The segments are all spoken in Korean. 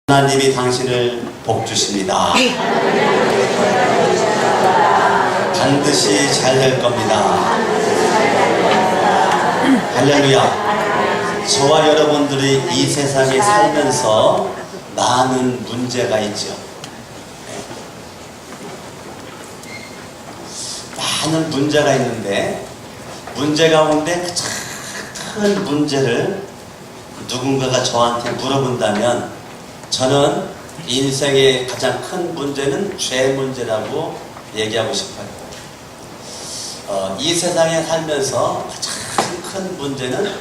하나님이 당신을 복 주십니다. 반드시 잘 될 겁니다. 할렐루야. 저와 여러분들이 이 세상에 살면서 많은 문제가 있죠. 많은 문제가 있는데, 문제 가운데 큰 문제를 누군가가 저한테 물어본다면, 저는 인생의 가장 큰 문제는 죄 문제라고 얘기하고 싶어요. 이 세상에 살면서 가장 큰 문제는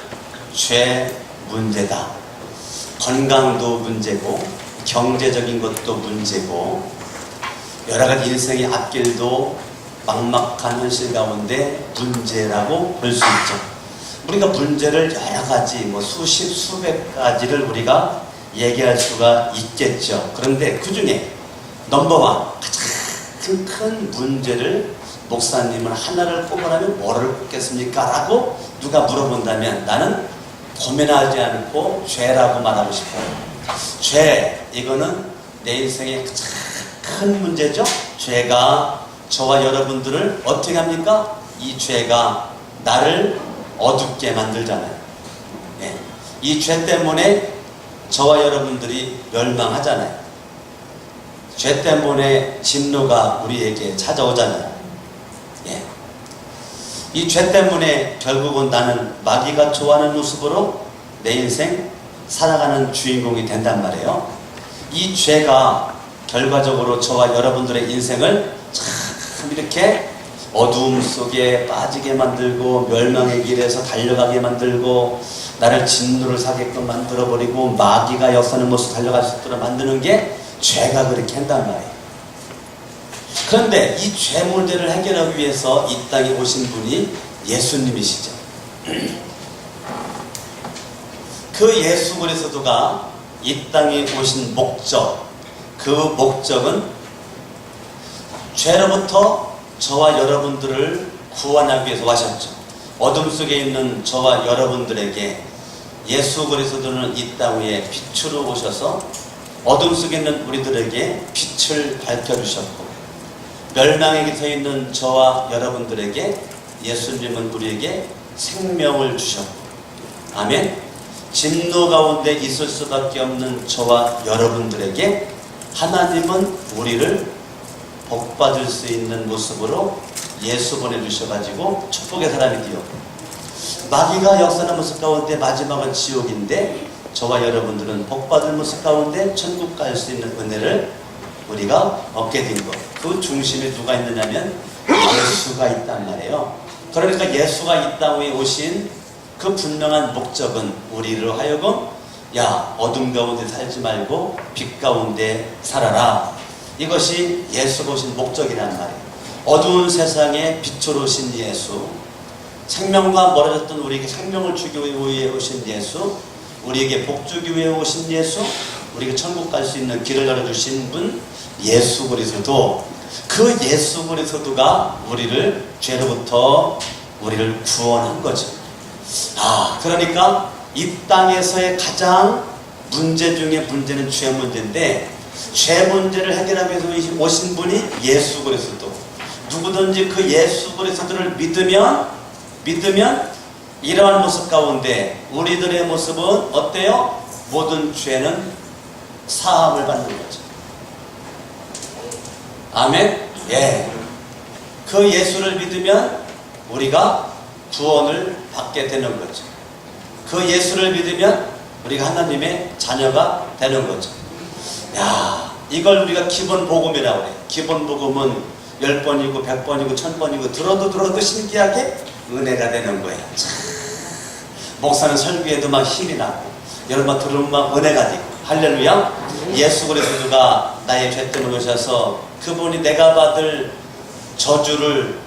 죄 문제다. 건강도 문제고, 경제적인 것도 문제고, 여러 가지 인생의 앞길도 막막한 현실 가운데 문제라고 볼 수 있죠. 우리가 문제를 여러 가지, 수십, 수백 가지를 우리가 얘기할 수가 있겠죠. 그런데 그 중에 넘버원, 가장 큰 문제를 목사님은 하나를 꼽으라면 뭐를 꼽겠습니까? 라고 누가 물어본다면 나는 고민하지 않고 죄라고 말하고 싶어요. 죄, 이거는 내 인생의 가장 큰 문제죠. 죄가 저와 여러분들을 어떻게 합니까? 이 죄가 나를 어둡게 만들잖아요. 이 죄 때문에 저와 여러분들이 멸망하잖아요. 죄 때문에 진노가 우리에게 찾아오잖아요. 이 죄 때문에 결국은 나는 마귀가 좋아하는 모습으로 내 인생 살아가는 주인공이 된단 말이에요. 이 죄가 결과적으로 저와 여러분들의 인생을 참 이렇게 어두움 속에 빠지게 만들고, 멸망의 길에서 달려가게 만들고, 나를 진노를 사게끔 만들어버리고, 마귀가 역사하는 모습 달려갈 수 있도록 만드는 게 죄가 그렇게 한단 말이에요. 그런데 이 죄 문제를 해결하기 위해서 이 땅에 오신 분이 예수님이시죠. 그 예수 그리스도가 이 땅에 오신 목적, 그 목적은 죄로부터 저와 여러분들을 구원하기 위해서 하셨죠. 어둠 속에 있는 저와 여러분들에게 예수 그리스도는 이 땅 위에 빛으로 오셔서 어둠 속에 있는 우리들에게 빛을 밝혀주셨고, 멸망에 깃서 있는 저와 여러분들에게 예수님은 우리에게 생명을 주셨고, 아멘. 진노 가운데 있을 수밖에 없는 저와 여러분들에게 하나님은 우리를 복받을 수 있는 모습으로 예수 보내주셔가지고 축복의 사람이 되었고, 마귀가 역사하는 모습 가운데 마지막은 지옥인데 저와 여러분들은 복받을 모습 가운데 천국 갈 수 있는 은혜를 우리가 얻게 된 것. 그 중심에 누가 있느냐면 예수가 있단 말이에요. 그러니까 예수가 이 땅에 오신 그 분명한 목적은 우리로 하여금 어둠 가운데 살지 말고 빛 가운데 살아라. 이것이 예수가 오신 목적이란 말이에요. 어두운 세상에 빛으로 오신 예수, 생명과 멀어졌던 우리에게 생명을 주기 위해 오신 예수, 우리에게 복 주기 위해 오신 예수, 우리에게 천국 갈 수 있는 길을 열어주신 분 예수 그리스도. 그 예수 그리스도가 우리를 죄로부터 우리를 구원한 거죠. 그러니까 이 땅에서의 가장 문제 중에 문제는 죄 문제인데, 죄 문제를 해결하기 위해서 오신 분이 예수 그리스도. 누구든지 그 예수 그리스도를 믿으면 이러한 모습 가운데 우리들의 모습은 어때요? 모든 죄는 사함을 받는 거죠. 아멘? 그 예수를 믿으면 우리가 구원을 받게 되는 거죠. 그 예수를 믿으면 우리가 하나님의 자녀가 되는 거죠. 이걸 우리가 기본 복음이라고 해요. 기본 복음은 10번이고 100번이고 1000번이고 들어도 신기하게 은혜가 되는 거예요. 목사는 설교에도 막 힘이 나고, 여러분 들으면 막 은혜가 되고, 할렐루야. 예수 그리스도가 나의 죄 때문에 오셔서 그분이 내가 받을 저주를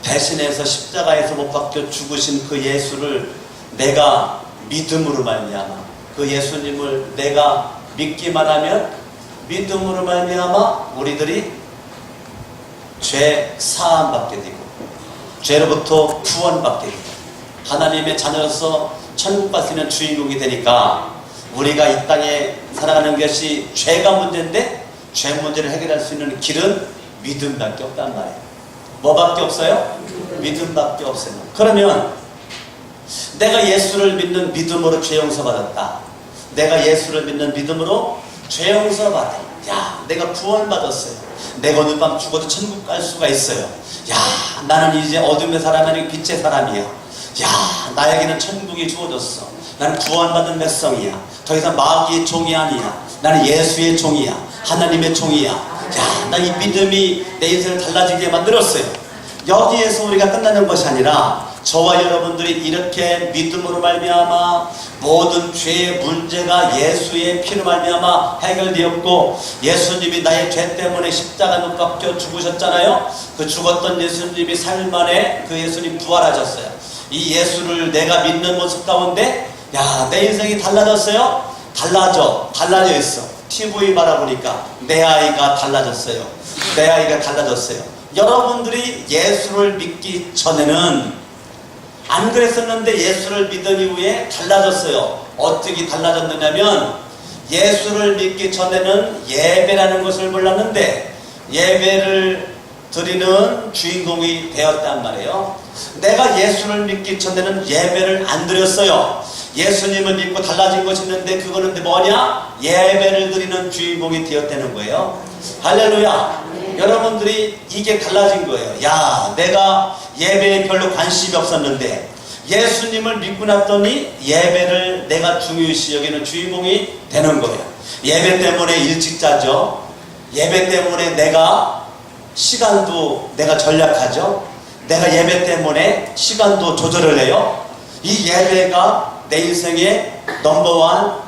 대신해서 십자가에서 못 박혀 죽으신 그 예수를 내가 믿음으로 말미암아, 그 예수님을 내가 믿기만 하면, 믿음으로 말미암아 우리들이 죄 사함 받게 되고, 죄로부터 구원 받게 되고, 하나님의 자녀로서 천국 갈 수 있는 주인공이 되니까 우리가 이 땅에 살아가는 것이 죄가 문제인데 죄 문제를 해결할 수 있는 길은 믿음밖에 없단 말이에요. 뭐밖에 없어요? 믿음밖에 없어요. 그러면 내가 예수를 믿는 믿음으로 죄 용서 받았다. 내가 예수를 믿는 믿음으로 죄 용서 받아. 야, 내가 구원받았어요. 내가 오늘 밤 죽어도 천국 갈 수가 있어요. 야, 나는 이제 어둠의 사람이 아니고 빛의 사람이야. 야, 나에게는 천국이 주어졌어. 나는 구원받은 백성이야. 더 이상 마귀의 종이 아니야. 나는 예수의 종이야. 하나님의 종이야. 야, 나 이 믿음이 내 인생을 달라지게 만들었어요. 여기에서 우리가 끝나는 것이 아니라 저와 여러분들이 이렇게 믿음으로 말미암아 모든 죄의 문제가 예수의 피로 말미암아 해결되었고, 예수님이 나의 죄 때문에 십자가 못 박혀 죽으셨잖아요. 그 죽었던 예수님이 3일 만에 그 예수님 부활하셨어요. 이 예수를 내가 믿는 모습 가운데 야, 내 인생이 달라졌어요? 달라져 있어. TV 바라보니까 내 아이가 달라졌어요. 내 아이가 달라졌어요. 여러분들이 예수를 믿기 전에는 안 그랬었는데 예수를 믿은 이후에 달라졌어요. 어떻게 달라졌느냐면, 예수를 믿기 전에는 예배라는 것을 몰랐는데 예배를 드리는 주인공이 되었단 말이에요. 내가 예수를 믿기 전에는 예배를 안 드렸어요. 예수님을 믿고 달라진 것이 있는데 그거는 뭐냐? 예배를 드리는 주인공이 되었다는 거예요. 할렐루야. 여러분들이 이게 달라진 거예요. 야, 내가 예배에 별로 관심이 없었는데 예수님을 믿고 났더니 예배를 내가 중요시 여기는 주인공이 되는 거예요. 예배 때문에 일찍 자죠. 예배 때문에 내가 시간도 내가 전략하죠. 내가 예배 때문에 시간도 조절을 해요. 이 예배가 내 인생의 넘버원,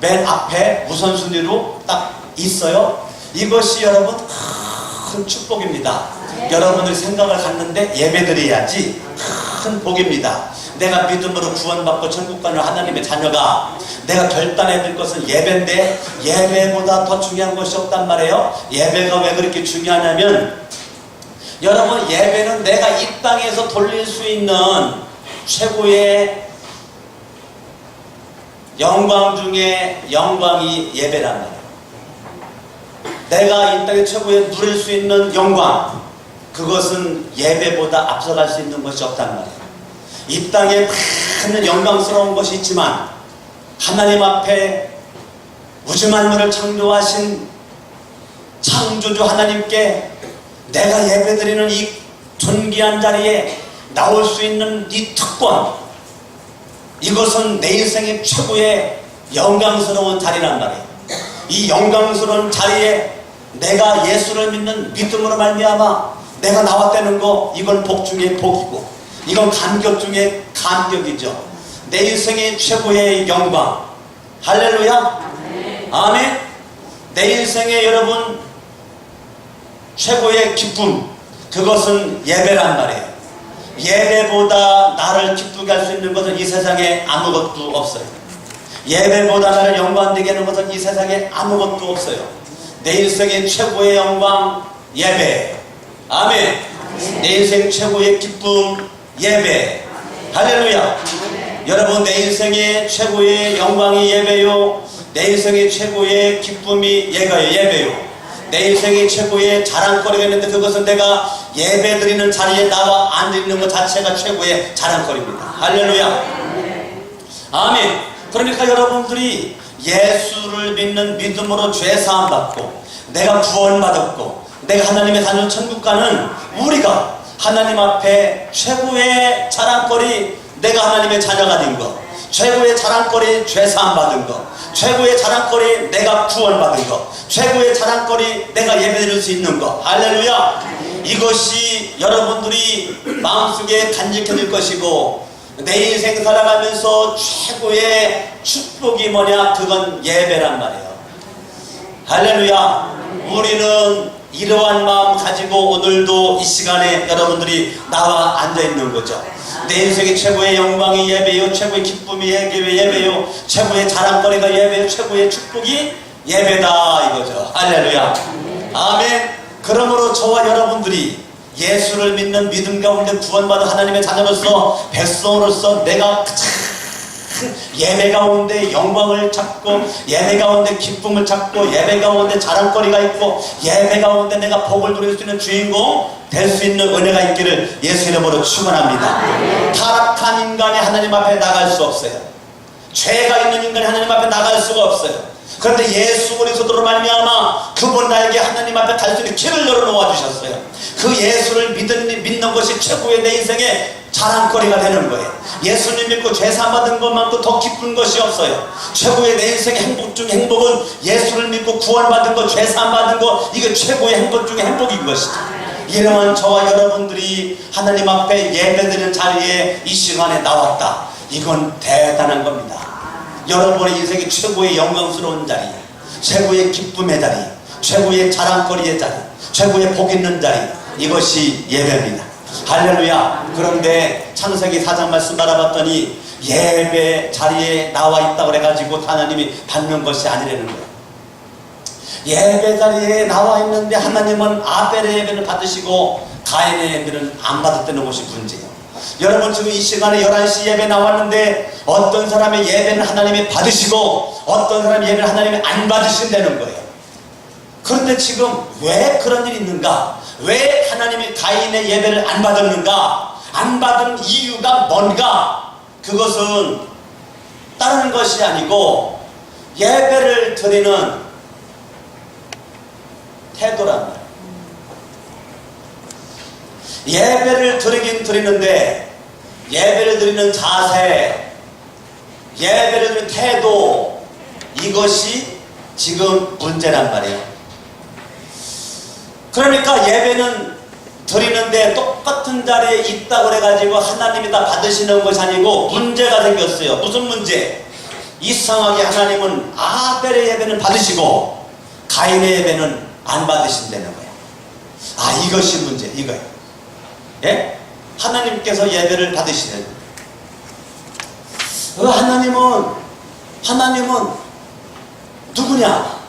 맨 앞에 우선순위로 딱 있어요. 이것이 여러분 큰 축복입니다. 여러분들이 생각을 갖는데 예배드려야지 큰 복입니다. 내가 믿음으로 구원받고 천국 가는 하나님의 자녀가 내가 결단해야 될 것은 예배인데 예배보다 더 중요한 것이 없단 말이에요. 예배가 왜 그렇게 중요하냐면, 여러분, 예배는 내가 이 땅에서 돌릴 수 있는 최고의 영광 중에 영광이 예배란 말이에요. 내가 이 땅에 최고의 누릴 수 있는 영광, 그것은 예배보다 앞서갈 수 있는 것이 없단 말이에요. 이 땅에 많은 영광스러운 것이 있지만 하나님 앞에 우주 만물을 창조하신 창조주 하나님께 내가 예배드리는 이 존귀한 자리에 나올 수 있는 이 특권, 이것은 내 인생의 최고의 영광스러운 자리란 말이에요. 이 영광스러운 자리에 내가 예수를 믿는 믿음으로 말미암아 내가 나왔다는 거, 이건 복 중에 복이고 이건 감격 중에 감격이죠. 내 인생의 최고의 영광. 할렐루야. 아멘. 내 인생의 여러분 최고의 기쁨, 그것은 예배란 말이에요. 예배보다 나를 기쁘게 할 수 있는 것은 이 세상에 아무것도 없어요. 예배보다 나를 영광되게 하는 것은 이 세상에 아무것도 없어요. 내 인생의 최고의 영광, 예배. 아멘. 내 인생 최고의 기쁨, 예배. 할렐루야. 여러분, 내 인생의 최고의 영광이 예배요, 내 인생의 최고의 기쁨이 예배요, 내 인생의 최고의 자랑거리가 있는데 그것은 내가 예배드리는 자리에 나와 앉아있는 것 자체가 최고의 자랑거리입니다. 할렐루야. 아멘. 그러니까 여러분들이 예수를 믿는 믿음으로 죄 사함 받고 내가 구원받았고 내가 하나님의 자녀 천국 가는 우리가 하나님 앞에 최고의 자랑거리, 내가 하나님의 자녀가 된 것, 최고의 자랑거리 죄 사함 받은 것, 최고의 자랑거리 내가 구원받은 것, 최고의 자랑거리 내가 예배드릴 수 있는 것. 할렐루야. 이것이 여러분들이 마음속에 간직해질 것이고, 내 인생 살아가면서 최고의 축복이 뭐냐? 그건 예배란 말이에요. 할렐루야. 우리는 이러한 마음 가지고 오늘도 이 시간에 여러분들이 나와 앉아있는 거죠. 내 인생의 최고의 영광이 예배요, 최고의 기쁨이 예배요, 최고의 자랑거리가 예배요, 최고의 축복이 예배다, 이거죠. 할렐루야. 아멘. 그러므로 저와 여러분들이 예수를 믿는 믿음 가운데 구원받은 하나님의 자녀로서, 백성으로서 내가 예배 가운데 영광을 찾고, 예배 가운데 기쁨을 찾고, 예배 가운데 자랑거리가 있고, 예배 가운데 내가 복을 누릴 수 있는 주인공 될 수 있는 은혜가 있기를 예수 이름으로 축원합니다. 타락한 인간이 하나님 앞에 나갈 수 없어요. 죄가 있는 인간이 하나님 앞에 나갈 수가 없어요. 그런데 예수 그리스도로 말미암아 그분 나에게 하나님 앞에 갈 수 있는 길을 열어놓아 주셨어요. 그 예수를 믿는 것이 최고의 내 인생의 자랑거리가 되는 거예요. 예수님 믿고 죄사 받은 것만큼 더 기쁜 것이 없어요. 최고의 내 인생의 행복 중에 행복은 예수를 믿고 구원받은 것, 죄사 받은 것, 이게 최고의 행복 중에 행복인 것이죠. 이러한 저와 여러분들이 하나님 앞에 예배드리는 자리에 이 시간에 나왔다. 이건 대단한 겁니다. 여러분의 인생의 최고의 영광스러운 자리, 최고의 기쁨의 자리, 최고의 자랑거리의 자리, 최고의 복 있는 자리, 이것이 예배입니다. 할렐루야. 그런데 창세기 4장 말씀 알아봤더니 예배 자리에 나와 있다고 그래가지고 하나님이 받는 것이 아니라는 거예요. 예배 자리에 나와 있는데 하나님은 아벨의 예배를 받으시고 가인의 예배는 안 받았다는 것이 문제예요. 여러분 지금 이 시간에 11시 예배 나왔는데 어떤 사람의 예배는 하나님이 받으시고 어떤 사람의 예배는 하나님이 안 받으신다는 거예요. 그런데 지금 왜 그런 일이 있는가? 왜 하나님이 가인의 예배를 안 받았는가? 안 받은 이유가 뭔가? 그것은 다른 것이 아니고 예배를 드리는 태도란 말이에요. 예배를 드리긴 드리는데 예배를 드리는 자세, 예배를 드리는 태도, 이것이 지금 문제란 말이에요. 그러니까 예배는 드리는데 똑같은 자리에 있다고 그래가지고 하나님이 다 받으시는 것이 아니고 문제가 생겼어요. 무슨 문제? 이상하게 하나님은 아벨의 예배는 받으시고 가인의 예배는 안 받으신다는 거예요. 아, 이것이 문제, 이거예요. 예? 하나님께서 예배를 받으시는, 하나님은 누구냐?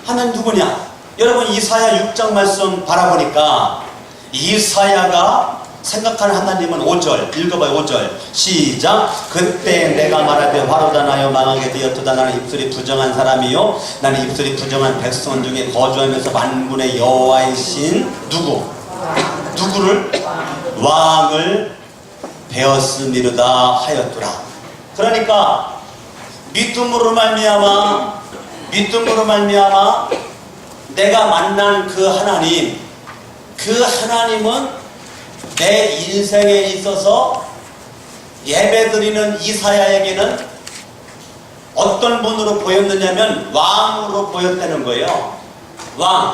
하나님 누구냐? 여러분 이사야 6장 말씀 바라보니까 이사야가 생각하는 하나님은 5절 읽어봐요. 5절 시작. 그때 내가 말하되 화로다 나여 망하게 되었도다. 나는 입술이 부정한 사람이요 나는 입술이 부정한 백성 중에 거주하면서 만군의 여호와이신 누구를? 왕을 배웠음이로다 하였더라. 그러니까 믿음으로 말미암아 내가 만난 그 하나님은 내 인생에 있어서 예배드리는 이사야에게는 어떤 분으로 보였느냐면 왕으로 보였다는 거예요. 왕.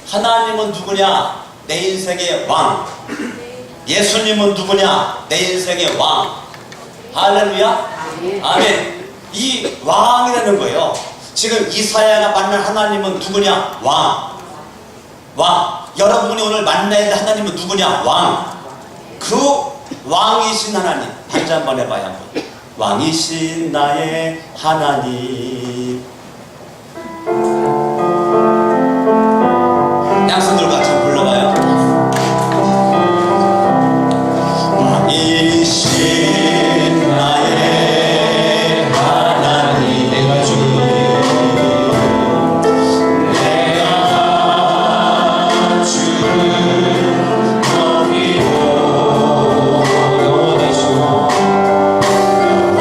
하나님은 누구냐? 내 인생의 왕. 예수님은 누구냐? 내 인생의 왕. 할렐루야. 아멘. 이 왕이라는 거예요. 지금 이사야가 만난 하나님은 누구냐? 왕. 여러분이 오늘 만나야 될 하나님은 누구냐? 왕. 그 왕이신 하나님. 반주 한번 해봐요. 한번. 왕이신 나의 하나님. 양손들과 같이 불러봐요. 왕이신 나의 하나님. 내가 주를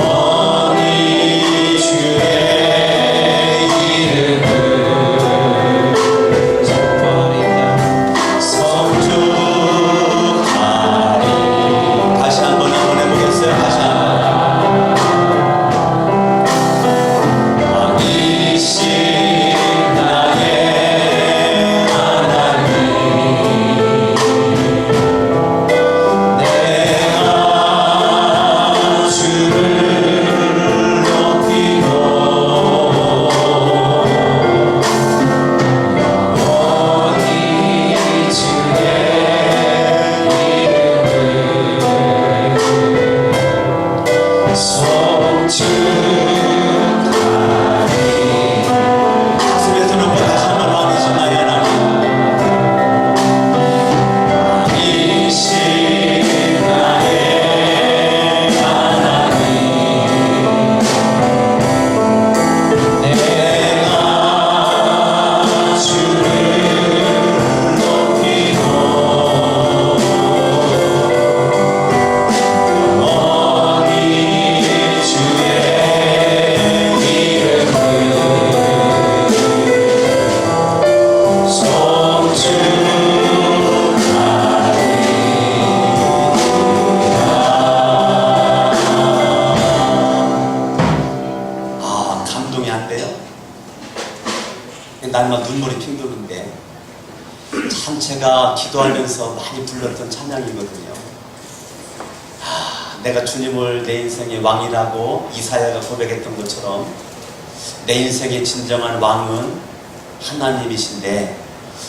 영원히 주의 날마다 눈물이 핑 도는데 참 제가 기도하면서 많이 불렀던 찬양이거든요. 내가 주님을 내 인생의 왕이라고 이사야가 고백했던 것처럼 내 인생의 진정한 왕은 하나님이신데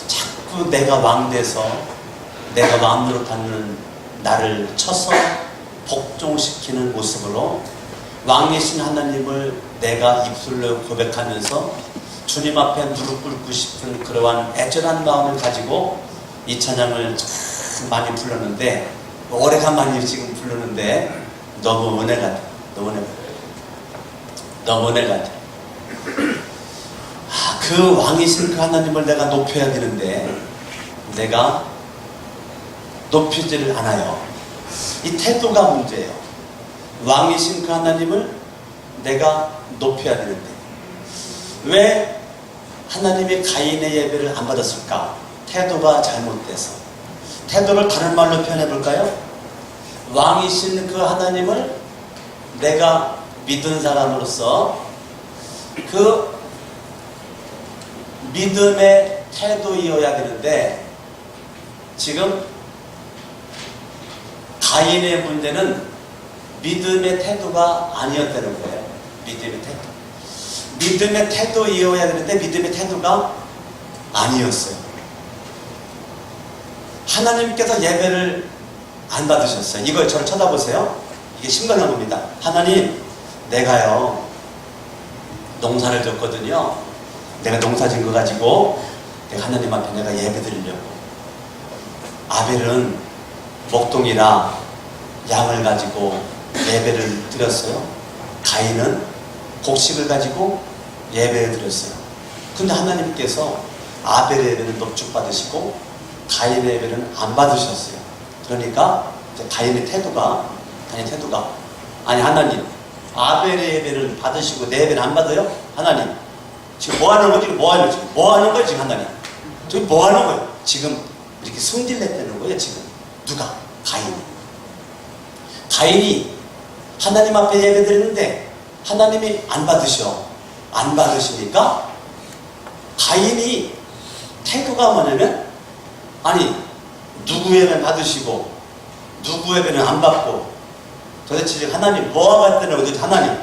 자꾸 내가 왕 돼서 내가 마음대로 받는 나를 쳐서 복종시키는 모습으로 왕이신 하나님을 내가 입술로 고백하면서 주님 앞에 무릎 꿇고 싶은 그러한 애절한 마음을 가지고 이 찬양을 참 많이 불렀는데 오래간만에 지금 부르는데 너무 은혜 같아. 너무 은혜 같아. 그 왕이신 그 하나님을 내가 높여야 되는데 내가 높이지를 않아요. 이 태도가 문제예요. 왕이신 그 하나님을 내가 높여야 되는데 왜 하나님이 가인의 예배를 안 받았을까? 태도가 잘못돼서. 태도를 다른 말로 표현해 볼까요? 왕이신 그 하나님을 내가 믿은 사람으로서 그 믿음의 태도이어야 되는데 지금 가인의 문제는 믿음의 태도가 아니었다는 거예요. 믿음의 태도. 믿음의 태도이어야 되는데 믿음의 태도가 아니었어요. 하나님께서 예배를 안 받으셨어요. 이거 저를 쳐다보세요. 이게 심각한 겁니다. 하나님, 내가요 농사를 졌거든요. 내가 농사 진 거 가지고 내가 하나님 앞에 내가 예배 드리려고. 아벨은 목동이라 양을 가지고 예배를 드렸어요. 가인은 곡식을 가지고 예배를 드렸어요. 근데 하나님께서 아벨의 예배는 넙죽 받으시고 가인의 예배는 안 받으셨어요. 그러니까 이제 가인의 태도가 아니 하나님, 아벨의 예배를 받으시고 내 예배는 안 받아요? 하나님, 지금 뭐 하는 거지? 뭐 하는 거예요 지금 하나님? 지금 뭐 하는 거예요? 지금 이렇게 승질냈다는 거예요 지금. 누가? 가인이 하나님 앞에 예배 드렸는데 하나님이 안 받으시니까 가인이 태도가 뭐냐면 아니 누구 예배는 받으시고 누구 예배는 안 받고 도대체 지금 하나님 뭐 하겠다는 거지? 하나님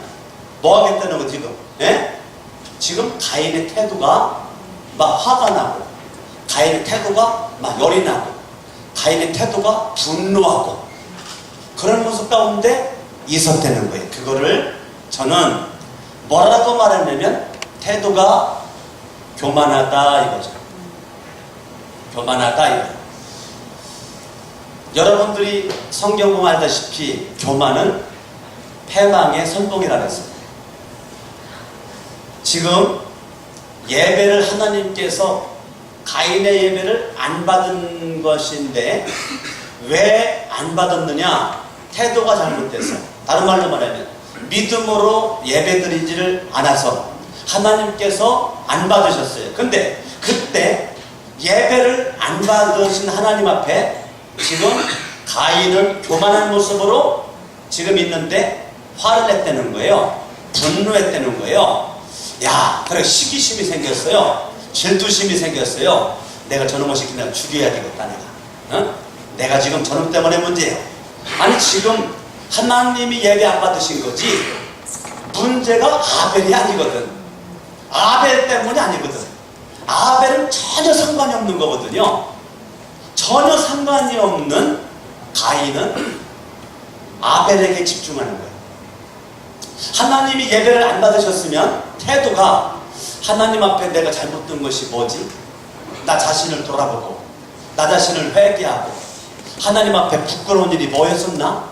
뭐 하겠다는 거 지금? 예? 지금 가인의 태도가 막 화가 나고 가인의 태도가 막 열이 나고 가인의 태도가 분노하고 그런 모습 가운데 있었다는 거예요. 그거를 저는 뭐라고 말하냐면 태도가 교만하다 이거죠. 교만하다 이거. 여러분들이 성경 보면 알다시피 교만은 패망의 선봉이라고 했습니다. 지금 예배를 하나님께서 가인의 예배를 안 받은 것인데 왜 안 받았느냐? 태도가 잘못돼서. 다른 말로 말하면 믿음으로 예배드리지를 않아서 하나님께서 안 받으셨어요. 근데 그때 예배를 안 받으신 하나님 앞에 지금 가인은 교만한 모습으로 지금 있는데 화를 냈다는 거예요. 분노했다는 거예요. 야, 그래 시기심이 생겼어요. 질투심이 생겼어요. 내가 저놈을 시키면 죽여야 되겠다 내가. 어? 내가 지금 저놈 때문에 문제예요. 아니 지금 하나님이 예배 안 받으신 거지 문제가 아벨이 아니거든. 아벨 때문이 아니거든. 아벨은 전혀 상관이 없는 거거든요. 전혀 상관이 없는 가인은 아벨에게 집중하는 거예요. 하나님이 예배를 안 받으셨으면 태도가 하나님 앞에 내가 잘못된 것이 뭐지? 나 자신을 돌아보고 나 자신을 회개하고 하나님 앞에 부끄러운 일이 뭐였었나?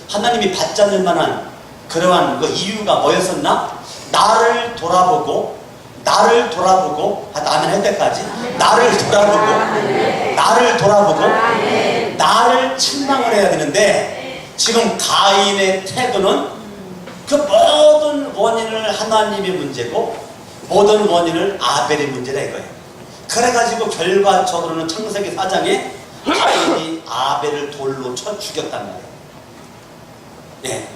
하나님이 받지 않을 만한 그러한 그 이유가 뭐였었나? 나를 돌아보고 아멘 할 때까지 나를 돌아보고 나를 책망을 해야 되는데 지금 가인의 태도는 그 모든 원인을 하나님의 문제고 모든 원인을 아벨의 문제라 이거예요. 그래가지고 결과적으로는 창세기 4장에 가인이 아벨을 돌로 쳐 죽였단 말이에요. 예.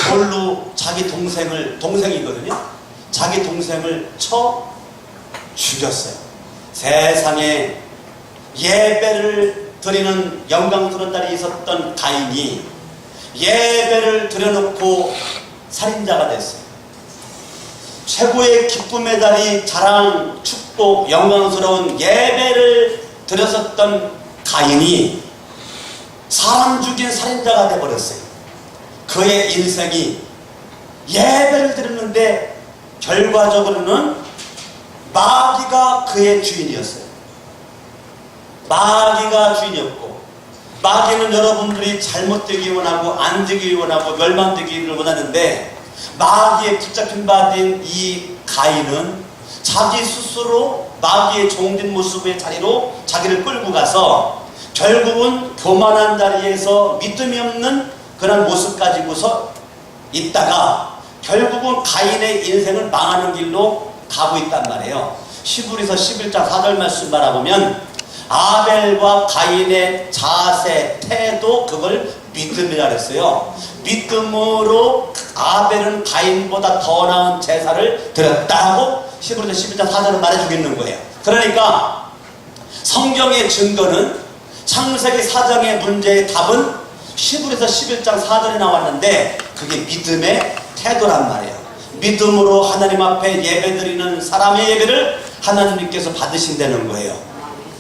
돌로 자기 동생이거든요. 자기 동생을 쳐 죽였어요. 세상에 예배를 드리는 영광스러운 날이 있었던 가인이 예배를 드려놓고 살인자가 됐어요. 최고의 기쁨의 자리, 자랑, 축복, 영광스러운 예배를 드렸었던 가인이 사람 죽인 살인자가 되어버렸어요. 그의 인생이 예배를 드렸는데 결과적으로는 마귀가 그의 주인이었어요. 마귀가 주인이었고, 마귀는 여러분들이 잘못되기 원하고 안 되기 원하고 멸망되기를 원하는데, 마귀에 붙잡힌 바 된 이 가인은 자기 스스로 마귀의 종된 모습의 자리로 자기를 끌고 가서 결국은 교만한 자리에서 믿음이 없는 그런 모습 가지고서 있다가 결국은 가인의 인생은 망하는 길로 가고 있단 말이에요. 히브리서 11장 4절 말씀 바라보면 아벨과 가인의 자세, 태도, 그걸 믿음이라 그랬어요. 믿음으로 아벨은 가인보다 더 나은 제사를 드렸다고 히브리서 11장 4절은 말해주겠는 거예요. 그러니까 성경의 증거는 창세기 4장의 문제의 답은 히브리서 11장 4절에 나왔는데 그게 믿음의 태도란 말이에요. 믿음으로 하나님 앞에 예배드리는 사람의 예배를 하나님께서 받으신다는 거예요.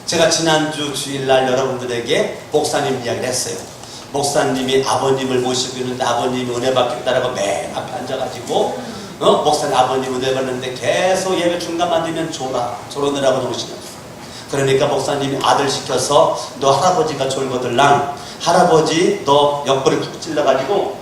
제가 지난주 주일날 여러분들에게 목사님 이야기를 했어요. 목사님이 아버님을 모시고 있는데 아버님이 은혜 받겠다라고 맨 앞에 앉아가지고 목사님 아버님 은혜 받는데 계속 예배 중간만 되면 졸어내라고 놓으시는 거예요. 그러니까 목사님이 아들 시켜서 너 할아버지가 졸거들랑 할아버지 너 옆구리 푹 찔러가지고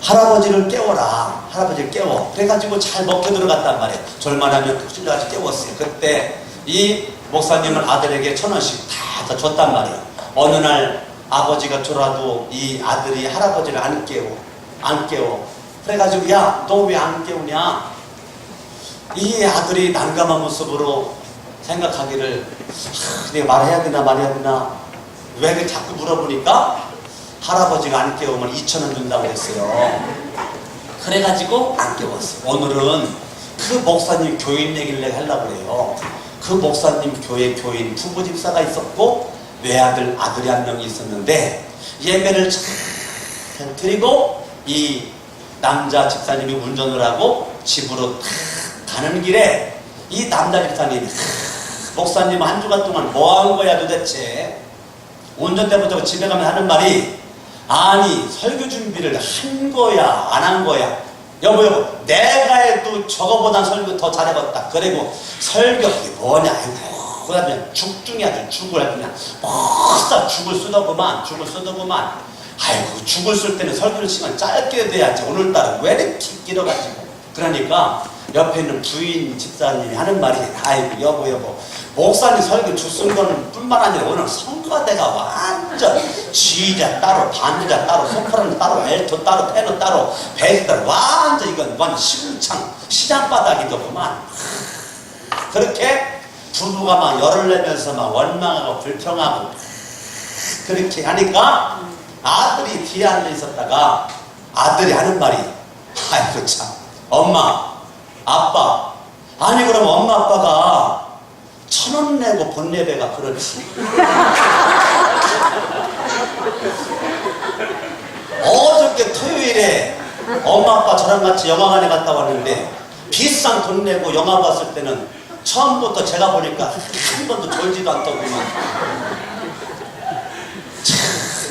할아버지를 깨워라. 할아버지를 깨워. 그래가지고 잘 먹혀 들어갔단 말이에요. 졸만하면 푹 찔러가지고 깨웠어요. 그때 이 목사님은 아들에게 1,000원씩 다 줬단 말이에요. 어느 날 아버지가 졸아도 이 아들이 할아버지를 안 깨워. 그래가지고 야, 너 왜 안 깨우냐? 이 아들이 난감한 모습으로 생각하기를 내가 말해야 되나 왜 이렇게 자꾸 물어보니까 할아버지가 안 깨우면 2,000원 준다고 했어요. 그래가지고 안 깨웠어요. 오늘은 그 목사님 교인 얘기를 하려고 그래요. 그 목사님 교회 교인 부부 집사가 있었고 외아들 아들이 한 명이 있었는데 예배를 잘 드리고 이 남자 집사님이 운전을 하고 집으로 가는 길에 이 남자 집사님이 목사님 한 주간 동안 뭐 한 거야 도대체? 운전대부터 집에 가면 하는 말이 아니 설교 준비를 한 거야 안 한 거야? 여보 내가 해도 저거보단 설교 더 잘해봤다. 그리고 설교가 뭐냐? 아이고 그러면 죽 중에 아주 죽을 그냥 벌써 죽을 쓰더구만. 아이고 죽을 쓸 때는 설교를 시간 짧게 돼야지. 오늘따라 왜 이렇게 길어가지고. 그러니까 옆에 있는 부인 집사님이 하는 말이 아이고 여보 목사님 설교 줄쓴 거는 뿐만 아니라 오늘 성가대가 완전 지휘자 따로 반주자 따로 소프라노 따로 엘토 따로 테너 따로 베이스 따로 완전 이건 시궁창 시장바닥이더구만. 그렇게 부부가 막 열을 내면서 막 원망하고 불평하고 그렇게 하니까 아들이 뒤에 앉아 있었다가 아들이 하는 말이 아이고 참 엄마 아빠 아니 그럼 엄마 아빠가 1,000원 내고 본 예배가 그렇지 어저께 토요일에 엄마 아빠 저랑 같이 영화관에 갔다 왔는데 비싼 돈 내고 영화 봤을 때는 처음부터 제가 보니까 한 번도 졸지도 않더구만.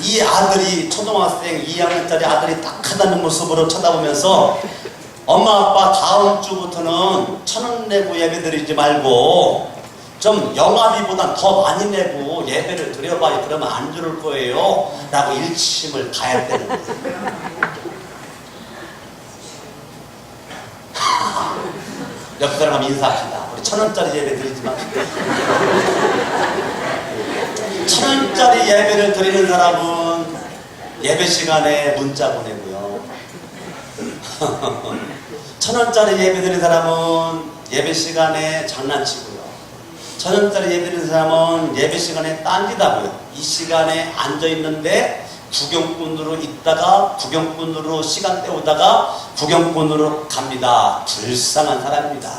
이 아들이 초등학생 2학년짜리 아들이 딱하다는 모습으로 쳐다보면서 엄마 아빠 다음 주부터는 1,000원 내고 예배 드리지 말고 좀 영화비보단 더 많이 내고 예배를 드려봐요. 그러면 안 들을 거예요 라고 일침을 가야 되는 거예요. 옆 사람 인사합시다. 우리 1,000원짜리 예배 드리지 맙시다. 1,000원짜리 예배를 드리는 사람은 예배 시간에 문자 보내고요. 1,000원짜리 예배 드리는 사람은 예배 시간에 장난치고요. 1,000원짜리 예배 드리는 사람은 예배 시간에 딴짓하고요. 이 시간에 앉아있는데 구경꾼으로 있다가 구경꾼으로 시간 때우다가 구경꾼으로 갑니다. 불쌍한 사람입니다.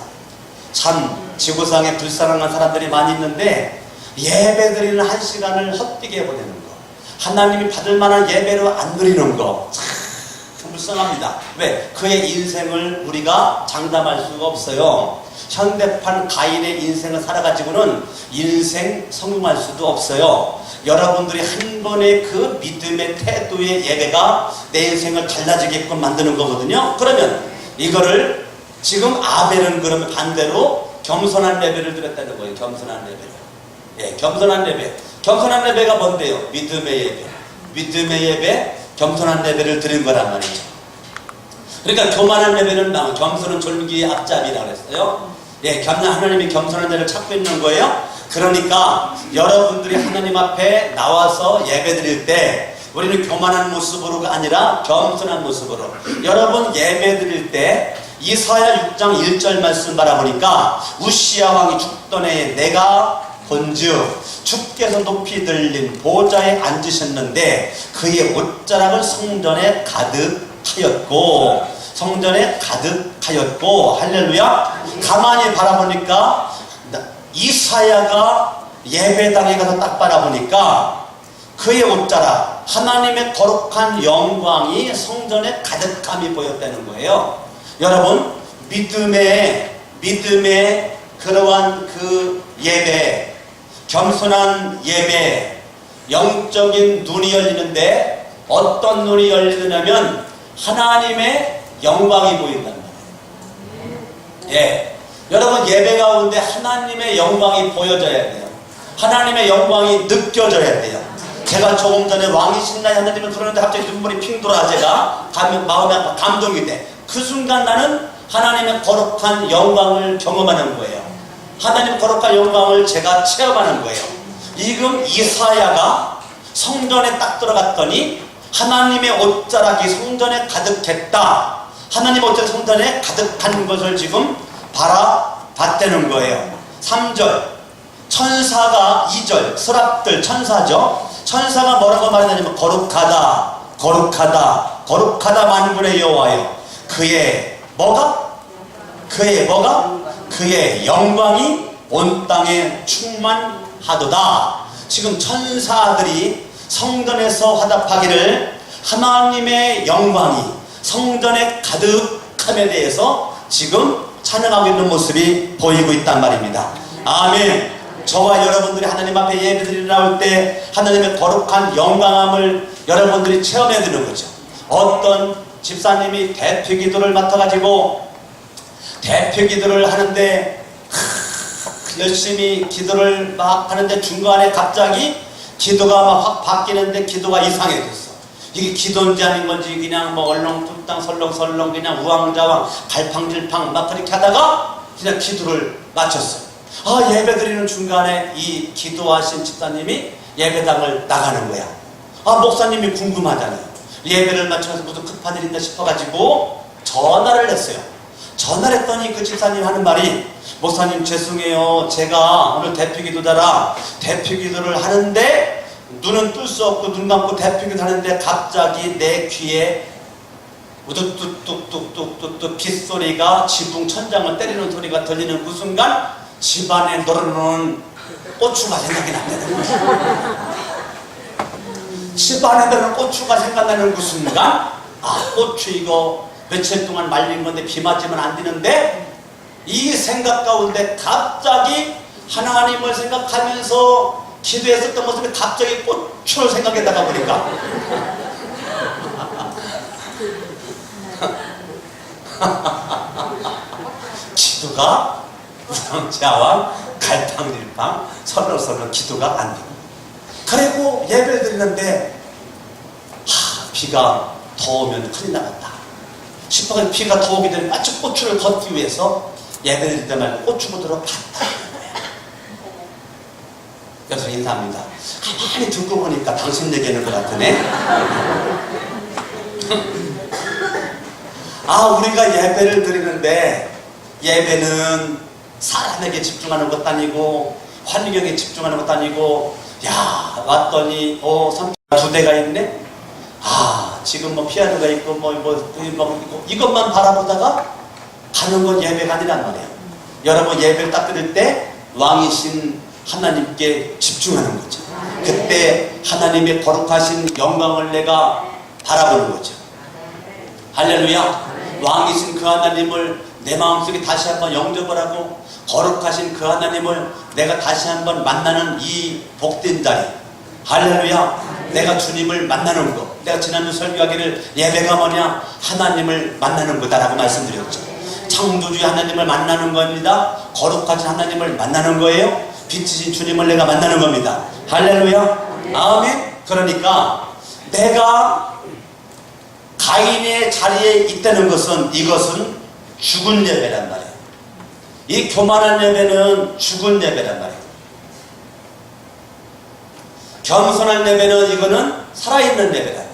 참 지구상에 불쌍한 사람들이 많이 있는데 예배드리는 한 시간을 헛되게 보내는 거, 하나님이 받을 만한 예배로 안 드리는 거 참 불쌍합니다. 왜? 그의 인생을 우리가 장담할 수가 없어요. 현대판 가인의 인생을 살아가지고는 인생 성공할 수도 없어요. 여러분들이 한 번의 그 믿음의 태도의 예배가 내 인생을 달라지게끔 만드는 거거든요. 그러면 이거를 지금 아벨은 그러면 반대로 겸손한 예배를 드렸다는 거예요. 겸손한 예배. 예, 겸손한 예배. 겸손한 예배가 뭔데요? 믿음의 예배. 믿음의 예배, 겸손한 예배를 드린 거란 말이죠. 그러니까 교만한 예배는 겸손은 졸기의 앞잡이라고 했어요. 예, 하나님이 겸손한 예배를 찾고 있는 거예요. 그러니까 여러분들이 하나님 앞에 나와서 예배 드릴 때 우리는 교만한 모습으로가 아니라 겸손한 모습으로, 여러분 예배 드릴 때 이사야 6장 1절 말씀 바라보니까 우시야 왕이 죽던 해에 내가 본즉 주께서 높이 들린 보좌에 앉으셨는데 그의 옷자락은 성전에 가득하였고, 성전에 가득하였고, 할렐루야. 가만히 바라보니까 이사야가 예배당에 가서 딱 바라보니까 그의 옷자락, 하나님의 거룩한 영광이 성전에 가득함이 보였다는 거예요. 여러분, 믿음의 그러한 그 예배, 겸손한 예배, 영적인 눈이 열리는데 어떤 눈이 열리느냐면 하나님의 영광이 보인단 말이에요. 예, 여러분 예배 가운데 하나님의 영광이 보여져야 돼요. 하나님의 영광이 느껴져야 돼요. 제가 조금 전에 왕이신 나의 하나님을 부르는데 갑자기 눈물이 핑 돌아. 제가 마음이 아파 감동이 돼. 그 순간 나는 하나님의 거룩한 영광을 경험하는 거예요. 하나님의 거룩한 영광을 제가 체험하는 거예요. 지금 이사야가 성전에 딱 들어갔더니 하나님의 옷자락이 성전에 가득했다. 하나님의 옷자락이 성전에 가득한 것을 지금 바라봤다는 거예요. 3절 천사가, 2절 서랍들 천사죠. 천사가 뭐라고 말하냐면 거룩하다, 거룩하다, 거룩하다 만군의 여호와여, 그의 뭐가? 그의 영광이 온 땅에 충만하도다. 지금 천사들이 성전에서 화답하기를 하나님의 영광이 성전에 가득함에 대해서 지금 찬양하고 있는 모습이 보이고 있단 말입니다. 아멘. 저와 여러분들이 하나님 앞에 예배드리러 나올 때 하나님의 거룩한 영광함을 여러분들이 체험해 드리는 거죠. 어떤 집사님이 대표 기도를 맡아가지고 대표 기도를 하는데 열심히 기도를 막 하는데 중간에 갑자기 기도가 막 확 바뀌는데 기도가 이상해졌어. 이게 기도인지 아닌 건지 그냥 뭐 얼렁뚱땅 설렁설렁 그냥 우왕좌왕 갈팡질팡 막 그렇게 하다가 그냥 기도를 마쳤어. 예배 드리는 중간에 이 기도하신 집사님이 예배당을 나가는 거야. 목사님이 궁금하잖아요. 예배를 마쳐서 무슨 급한 일 있나 싶어가지고 전화를 했어요. 전화를 했더니 그 집사님 하는 말이, 목사님 죄송해요. 제가 오늘 대표기도자라 대표기도를 하는데 눈은 뜰 수 없고 눈 감고 대표기도 하는데 갑자기 내 귀에 우뚝뚝뚝뚝뚝뚝 빗소리가 지붕 천장을 때리는 소리가 들리는 그 순간 집안에 노르는 고추가 생각이 난다는 거야. 집안에 노르는 고추가 생각나는 그 순간 고추 이거 며칠 동안 말린 건데 비 맞으면 안 되는데, 이 생각 가운데 갑자기 하나님을 생각하면서 기도했었던 모습이 갑자기 고추를 생각했다가 보니까 기도가 우왕좌왕 갈팡질팡 설렁설렁 기도가 안 되고, 그리고 예배를 드리는데 비가 더 오면 큰일 나갔다 싶어서 비가 더 오게 되면 마치 고추를 걷기 위해서 예배 드릴 때 말고 고추부터로 갔다. 여기서 인사합니다. 가만히 듣고 보니까 당신 얘기하는 것 같으네. 우리가 예배를 드리는데 예배는 사람에게 집중하는 것도 아니고 환경에 집중하는 것도 아니고, 왔더니 두 대가 있네. 지금 뭐 피아노가 있고 뭐 이것만 바라보다가 가는 건 예배가 아니란 말이에요. 여러분 예배를 딱 드릴 때 왕이신 하나님께 집중하는 거죠. 그때 하나님의 거룩하신 영광을 내가 바라보는 거죠. 할렐루야. 왕이신 그 하나님을 내 마음속에 다시 한번 영접을 하고 거룩하신 그 하나님을 내가 다시 한번 만나는 이 복된 자리. 할렐루야. 내가 주님을 만나는 것. 내가 지난주 설교하기를 예배가 뭐냐? 하나님을 만나는 거다라고 말씀드렸죠. 창조주의 하나님을 만나는 겁니다. 거룩하신 하나님을 만나는 거예요. 빛이신 주님을 내가 만나는 겁니다. 할렐루야. 아멘. 그러니까 내가 가인의 자리에 있다는 것은 이것은 죽은 예배란 말이에요. 이 교만한 예배는 죽은 예배란 말이에요. 겸손한 예배는 이거는 살아있는 예배란 말이에요.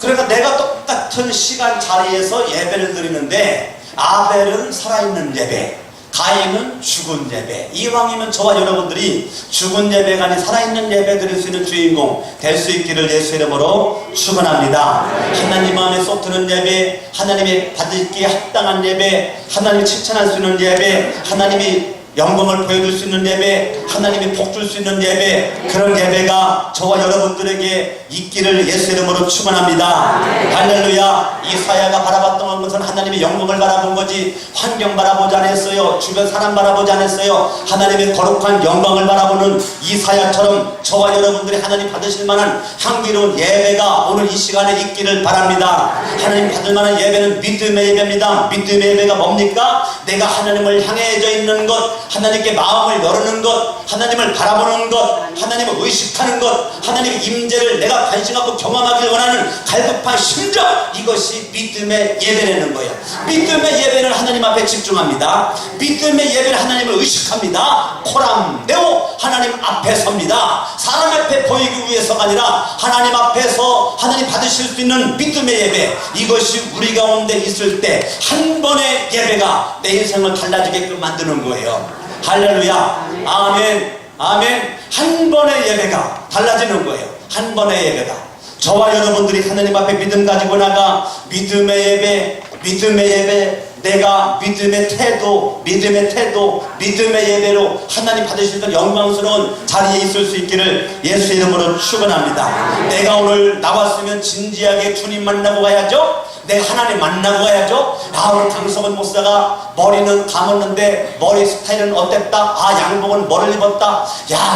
그러니까 내가 똑같은 시간 자리에서 예배를 드리는데 아벨은 살아있는 예배, 가인은 죽은 예배. 이왕이면 저와 여러분들이 죽은 예배가 아닌 살아있는 예배 드릴 수 있는 주인공 될 수 있기를 예수 이름으로 축원합니다. 하나님 마음에 쏟드는 예배, 하나님의 받기에 합당한 예배, 하나님을 칭찬할 수 있는 예배, 하나님이 영광을 보여줄 수 있는 예배, 하나님이 복 줄 수 있는 예배, 그런 예배가 저와 여러분들에게 있기를 예수 이름으로 축원합니다. 할렐루야. 이사야가 바라봤던 것은 하나님의 영광을 바라본 거지 환경 바라보지 않았어요. 주변 사람 바라보지 않았어요. 하나님의 거룩한 영광을 바라보는 이사야처럼 저와 여러분들이 하나님 받으실 만한 향기로운 예배가 오늘 이 시간에 있기를 바랍니다. 하나님 받을 만한 예배는 믿음의 예배입니다. 믿음의 예배가 뭡니까? 내가 하나님을 향해져 있는 것, 하나님께 마음을 열는 것, 하나님을 바라보는 것, 하나님을 의식하는 것, 하나님의 임재를 내가 관심 갖고 경험하길 원하는 갈급한 심정, 이것이 믿음의 예배라는 거예요. 믿음의 예배는 하나님 앞에 집중합니다. 믿음의 예배는 하나님을 의식합니다. 코람 네오 하나님 앞에 섭니다. 사람 앞에 보이기 위해서가 아니라 하나님 앞에서 하나님 받으실 수 있는 믿음의 예배, 이것이 우리 가운데 있을 때 한 번의 예배가 내 인생을 달라지게끔 만드는 거예요. 할렐루야. 아멘. 아멘. 한 번의 예배가 달라지는 거예요. 한 번의 예배가. 저와 여러분들이 하나님 앞에 믿음 가지고 나가 믿음의 예배, 믿음의 예배, 내가 믿음의 태도, 믿음의 예배로 하나님 받으실 때 영광스러운 자리에 있을 수 있기를 예수 이름으로 축원합니다. 내가 오늘 나왔으면 진지하게 주님 만나고 가야죠. 내가 하나님 만나고 가야죠. 오늘 강성원 목사가 머리는 감았는데 머리 스타일은 어땠다? 양복은 뭐를 입었다?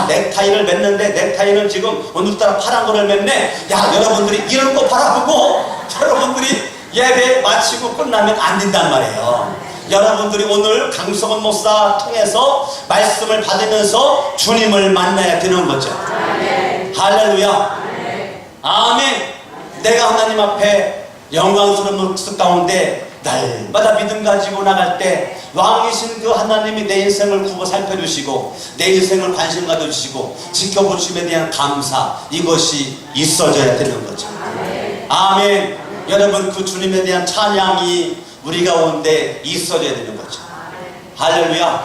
넥타이를 맸는데 넥타이는 지금 오늘따라 파란 거를 맸네. 여러분들이 이런 거 바라보고 여러분들이 예배 마치고 끝나면 안 된단 말이에요. 여러분들이 오늘 강성원 목사 통해서 말씀을 받으면서 주님을 만나야 되는 거죠. 할렐루야. 아멘. 내가 하나님 앞에 영광스러운 모습 가운데 날마다 믿음 가지고 나갈 때 왕이신 그 하나님이 내 인생을 구워 살펴주시고 내 인생을 관심 가져주시고 지켜보심에 대한 감사, 이것이 있어져야 되는 거죠. 아멘. 여러분, 그 주님에 대한 찬양이 우리 가운데 있어져야 되는 거죠. 할렐루야.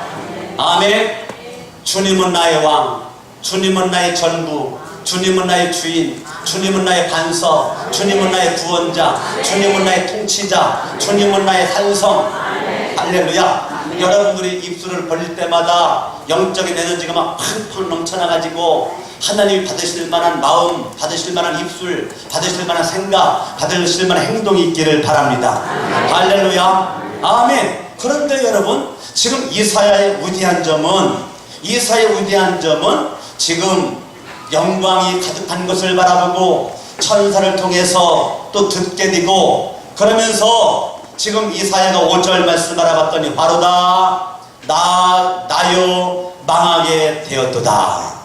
아멘. 주님은 나의 왕, 주님은 나의 전부, 주님은 나의 주인, 주님은 나의 반석, 주님은 나의 구원자, 주님은 나의 통치자, 주님은 나의 산성. 할렐루야. 여러분들이 입술을 벌릴 때마다 영적인 에너지가 막 팡팡 넘쳐나가지고 하나님이 받으실 만한 마음, 받으실 만한 입술, 받으실 만한 생각, 받으실 만한 행동이 있기를 바랍니다. 할렐루야. 아멘. 그런데 여러분, 지금 이사야의 위대한 점은 지금 영광이 가득한 것을 바라보고 천사를 통해서 또 듣게 되고, 그러면서 지금 이사야가 5절 말씀 알아봤더니 바로다 나요 망하게 되었도다.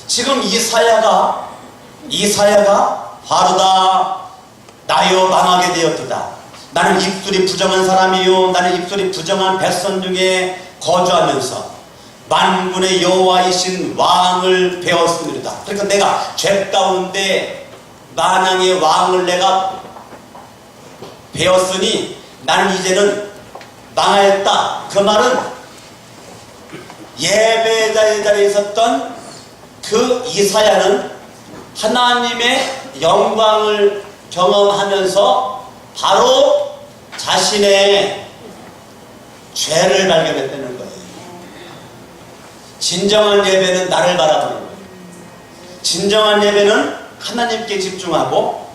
지금 이사야가 바로다 나요 망하게 되었도다. 나는 입술이 부정한 사람이요, 나는 입술이 부정한 백성 중에 거주하면서 만군의 여호와이신 왕을 배웠습니다. 그러니까 내가 죄 가운데 만왕의 왕을 내가 배웠으니 나는 이제는 망하였다. 그 말은 예배자의 자리에 있었던 그 이사야는 하나님의 영광을 경험하면서 바로 자신의 죄를 발견했다는 거예요. 진정한 예배는 나를 바라보는 거예요. 진정한 예배는 하나님께 집중하고,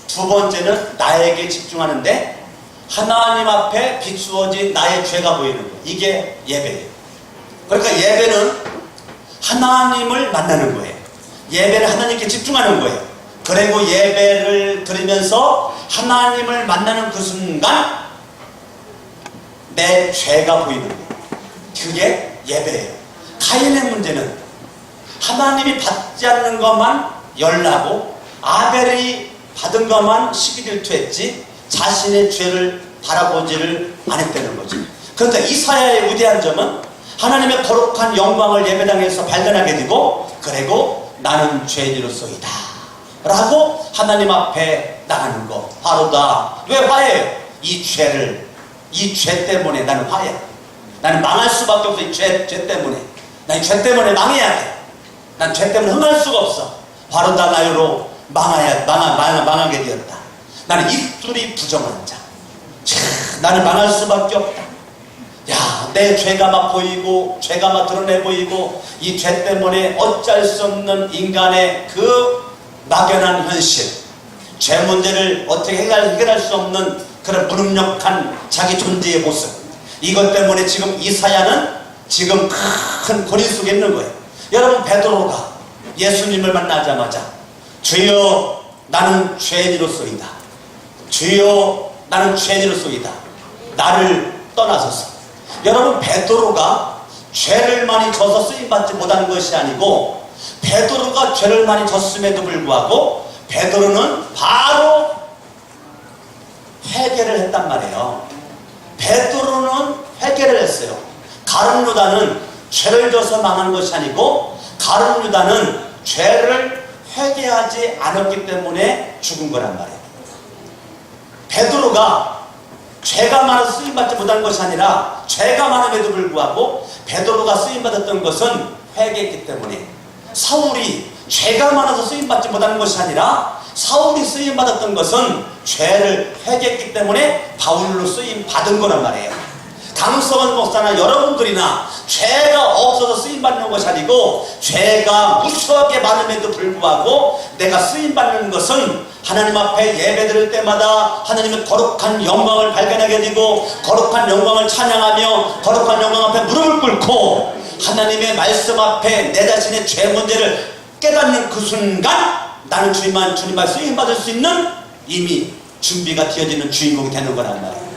두 번째는 나에게 집중하는데 하나님 앞에 비추어진 나의 죄가 보이는 거예요. 이게 예배예요. 그러니까 예배는 하나님을 만나는 거예요. 예배는 하나님께 집중하는 거예요. 그리고 예배를 드리면서 하나님을 만나는 그 순간 내 죄가 보이는 거예요. 그게 예배예요. 가인의 문제는 하나님이 받지 않는 것만 열나고 아벨이 받은 것만 시기질투했지 자신의 죄를 바라보지를 않았다는 거죠. 그런데 이사야의 위대한 점은 하나님의 거룩한 영광을 예배당에서 발견하게 되고, 그리고 나는 죄인으로서이다 라고 하나님 앞에 나가는 거. 바로다. 왜 화해해요? 이 죄 때문에 나는 화해. 나는 망할 수밖에 없어. 이 죄 때문에. 난 이 죄 때문에 망해야 돼. 난 죄 때문에 흥할 수가 없어. 바로다 나요로 망하게 되었다. 나는 입술이 부정한 자. 나는 망할 수밖에 없다. 야, 내 죄가 막 보이고, 죄가 막 드러내 보이고, 이 죄 때문에 어쩔 수 없는 인간의 그 막연한 현실, 죄 문제를 어떻게 해결할 수 없는 그런 무능력한 자기 존재의 모습, 이것 때문에 지금 이사야는 지금 큰 고민 속에 있는 거예요. 여러분, 베드로가 예수님을 만나자마자 주여 나는 죄인으로서이다. 주여 나는 죄인으로서이다. 나를 떠나소서. 여러분, 베드로가 죄를 많이 져서 쓰임받지 못한 것이 아니고, 베드로가 죄를 많이 졌음에도 불구하고 베드로는 바로 회개를 했단 말이에요. 베드로는 회개를 했어요. 가룟 유다는 죄를 져서 망한 것이 아니고, 가룟 유다는 죄를 회개하지 않았기 때문에 죽은 거란 말이에요. 베드로가 죄가 많아서 쓰임받지 못한 것이 아니라, 죄가 많음에도 불구하고 베드로가 쓰임받았던 것은 회개했기 때문에, 사울이 죄가 많아서 쓰임받지 못한 것이 아니라 사울이 쓰임받았던 것은 죄를 회개했기 때문에 바울로 쓰임받은 거란 말이에요. 강성원 목사나 여러분들이나 죄가 없어서 쓰임받는 것이 아니고, 죄가 무수하게 많음에도 불구하고 내가 쓰임받는 것은 하나님 앞에 예배드릴 때마다 하나님의 거룩한 영광을 발견하게 되고, 거룩한 영광을 찬양하며 거룩한 영광 앞에 무릎을 꿇고 하나님의 말씀 앞에 내 자신의 죄 문제를 깨닫는 그 순간 나는 주님 앞에 쓰임받을 수 있는 이미 준비가 되어지는 주인공이 되는 거란 말이에요.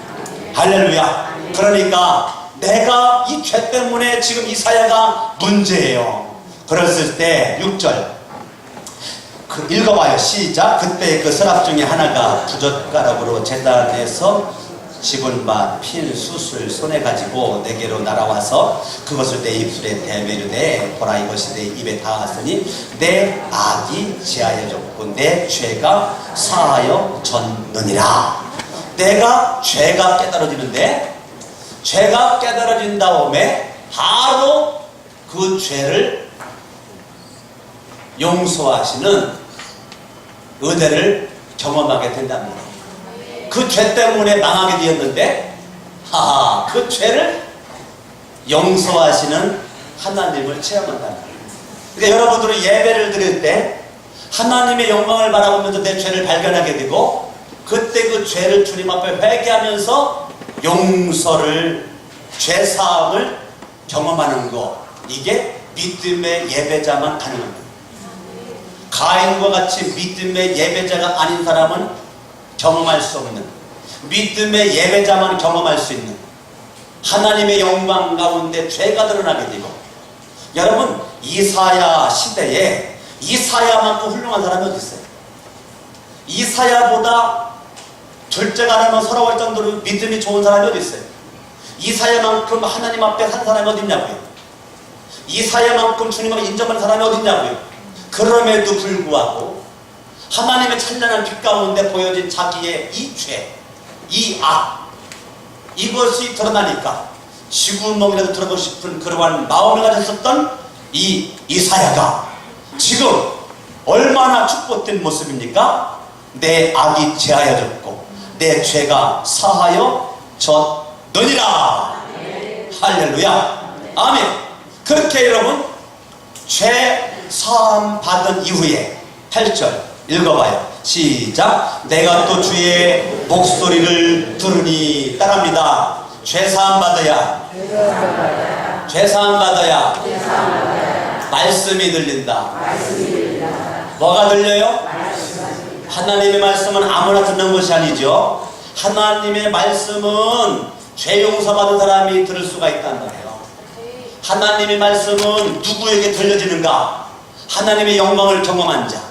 할렐루야. 그러니까 내가 이 죄 때문에 지금 이사야가 문제예요. 그랬을 때 6절 읽어봐요. 시작. 그때 그 서랍 중에 하나가 부젓가락으로 제단에서 집은 바 필 숯을 손에 가지고 내게로 날아와서 그것을 내 입술에 대매르되 보라 이것이 내 입에 닿았으니 내 악이 제하여졌고 내 죄가 사하여졌느니라. 내가 죄가 깨달아지는데, 죄가 깨달아진 다음에 바로 그 죄를 용서하시는 은혜를 경험하게 된답니다. 그 죄 때문에 망하게 되었는데, 그 죄를 용서하시는 하나님을 체험한다는 거예요. 그러니까 여러분들은 예배를 드릴 때 하나님의 영광을 바라보면서 내 죄를 발견하게 되고, 그때 그 죄를 주님 앞에 회개하면서 용서를, 죄사함을 경험하는 것, 이게 믿음의 예배자만 가능합니다. 가인과 같이 믿음의 예배자가 아닌 사람은 경험할 수 없는, 믿음의 예배자만 경험할 수 있는 하나님의 영광 가운데 죄가 드러나게 되고, 여러분, 이사야 시대에 이사야만큼 훌륭한 사람이 어디 있어요? 이사야보다 둘째가 나면 서러울 정도로 믿음이 좋은 사람이 어디 있어요? 이사야만큼 하나님 앞에 산 사람이 어디 있냐고요? 이사야만큼 주님을 인정하는 사람이 어디 있냐고요? 그럼에도 불구하고 하나님의 찬란한 빛 가운데 보여진 자기의 이 죄, 이 악, 이것이 드러나니까 지구멍이라도 들어보고 싶은 그러한 마음을 가졌었던 이 이사야가 지금 얼마나 축복된 모습입니까? 내 악이 제하여졌고 내 죄가 사하여 졌느니라. 할렐루야. 아멘. 그렇게 여러분 죄 사함 받은 이후에 8절 읽어봐요. 시작. 내가 또 주의 목소리를 들으니, 따라합니다. 죄 사함 받아야, 죄 사함 받아야 말씀이 들린다. 뭐가 들려요? 하나님의 말씀은 아무나 듣는 것이 아니죠. 하나님의 말씀은 죄 용서받은 사람이 들을 수가 있단 말이에요. 하나님의 말씀은 누구에게 들려지는가? 하나님의 영광을 경험한 자,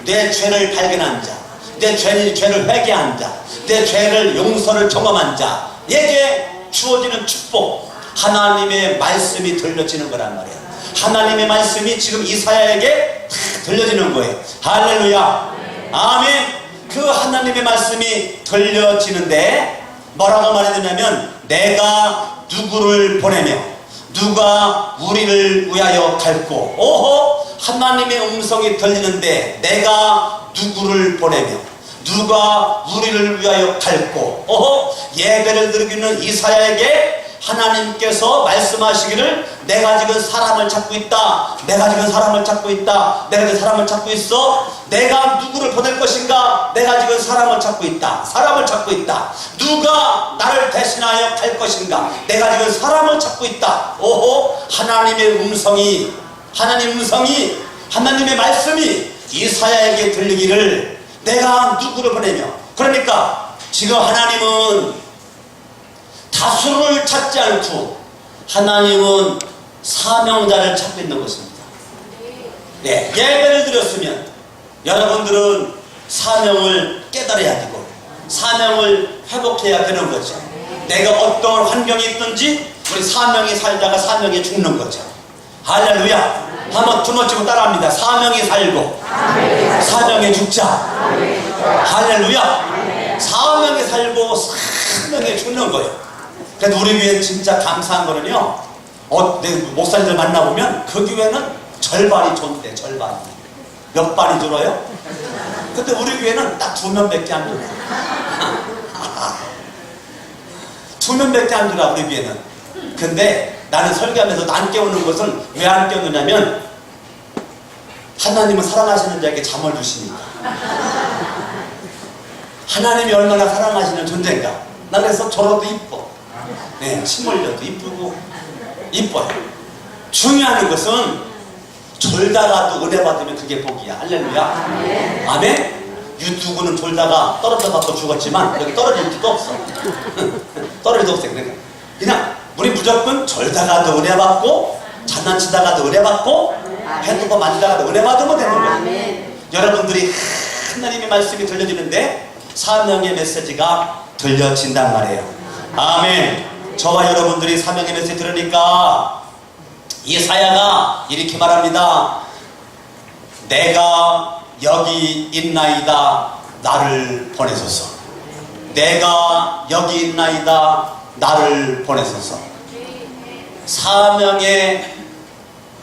내 죄를 발견한 자, 내 죄를 회개한 자, 내 죄를 용서를 경험한 자에게 주어지는 축복, 하나님의 말씀이 들려지는 거란 말이에요. 하나님의 말씀이 지금 이사야에게 들려지는 거예요. 할렐루야. 아멘. 그 하나님의 말씀이 들려지는데 뭐라고 말해주냐면, 내가 누구를 보내며 누가 우리를 위하여 갈고. 오호, 하나님의 음성이 들리는데 내가 누구를 보내며 누가 우리를 위하여 갈고. 오호, 예배를 드리는 이사야에게 하나님께서 말씀하시기를, 내가 지금 사람을 찾고 있다, 내가 지금 사람을 찾고 있다, 내가 지금 사람을 찾고 있어. 내가 누구를 보낼 것인가? 내가 지금 사람을 찾고 있다, 사람을 찾고 있다. 누가 나를 대신하여 갈 것인가? 내가 지금 사람을 찾고 있다. 오호, 하나님의 음성이, 하나님의 말씀이 이사야에게 들리기를, 내가 누구를 보내며. 그러니까 지금 하나님은 다수를 찾지 않고 하나님은 사명자를 찾고 있는 것입니다. 네, 예배를 드렸으면 여러분들은 사명을 깨달아야 되고 사명을 회복해야 되는 거죠. 내가 어떤 환경이 있든지 우리 사명이 살다가 사명이 죽는 거죠. 할렐루야. 한번 두 번째로 따라합니다. 사명이 살고 사명이 죽자. 할렐루야. 사명이 살고 사명이 죽는 거예요. 그래도 우리 교회는 진짜 감사한 거는요, 내 목사님들 만나보면 그 교회는 절반이 좋은데, 절반이. 몇 반이 들어요? 근데 우리 교회는 딱 2명밖에 안 들어요. 2명밖에 안 들어, 우리 교회는. 근데 나는 설교하면서 안 깨우는 것은 왜 안 깨우느냐면, 하나님은 사랑하시는 자에게 잠을 주시니까. 하나님이 얼마나 사랑하시는 존재인가. 나 그래서 저러도 이뻐. 네, 침 흘려도 이쁘고 이뻐요. 중요한 것은 졸다가도 은혜 받으면 그게 복이야. 할렐루야. 아멘. 누구는 졸다가 떨어져서 또 죽었지만 여기 떨어질 수도 없어. 떨어질 수도 없어요. 그냥 우리 무조건 졸다가도 은혜 받고 장난치다가도 은혜 받고 핸드폰 만지다가도 은혜 받으면 되는 거예요. 여러분들이 하나님의 말씀이 들려지는데 사명의 메시지가 들려진단 말이에요. 아멘. 저와 여러분들이 사명의 메시지 들으니까 이사야가 이렇게 말합니다. 내가 여기 있나이다, 나를 보내소서. 내가 여기 있나이다, 나를 보내소서. 사명의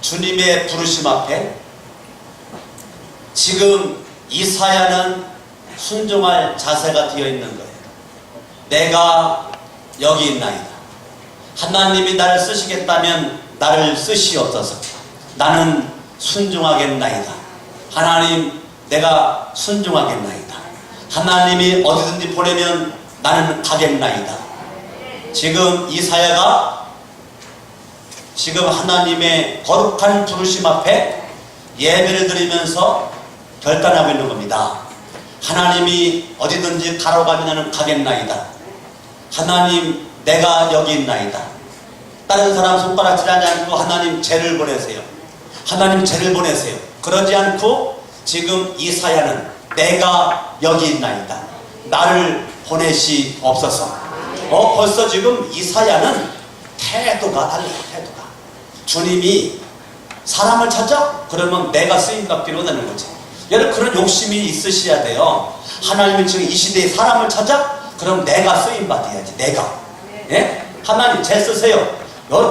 주님의 부르심 앞에 지금 이사야는 순종할 자세가 되어 있는 거예요. 내가 여기 있나이다. 하나님이 나를 쓰시겠다면 나를 쓰시옵소서. 나는 순종하겠나이다. 하나님, 내가 순종하겠나이다. 하나님이 어디든지 보내면 나는 가겠나이다. 지금 이사야가 지금 하나님의 거룩한 부르심 앞에 예배를 드리면서 결단하고 있는 겁니다. 하나님이 어디든지 가러 가면 나는 가겠나이다. 하나님, 내가 여기 있나이다. 다른 사람 손가락질 하지 않고 하나님 죄를 보내세요. 하나님 죄를 보내세요. 그러지 않고 지금 이사야는 내가 여기 있나이다, 나를 보내시옵소서. 벌써 지금 이사야는 태도가 달라요. 태도가. 주님이 사람을 찾아? 그러면 내가 쓰임받기로 되는 거지. 여러분, 그런 욕심이 있으셔야 돼요. 하나님이 지금 이 시대에 사람을 찾아? 그럼 내가 쓰임받아야지. 내가. 예? 하나님 제 쓰세요.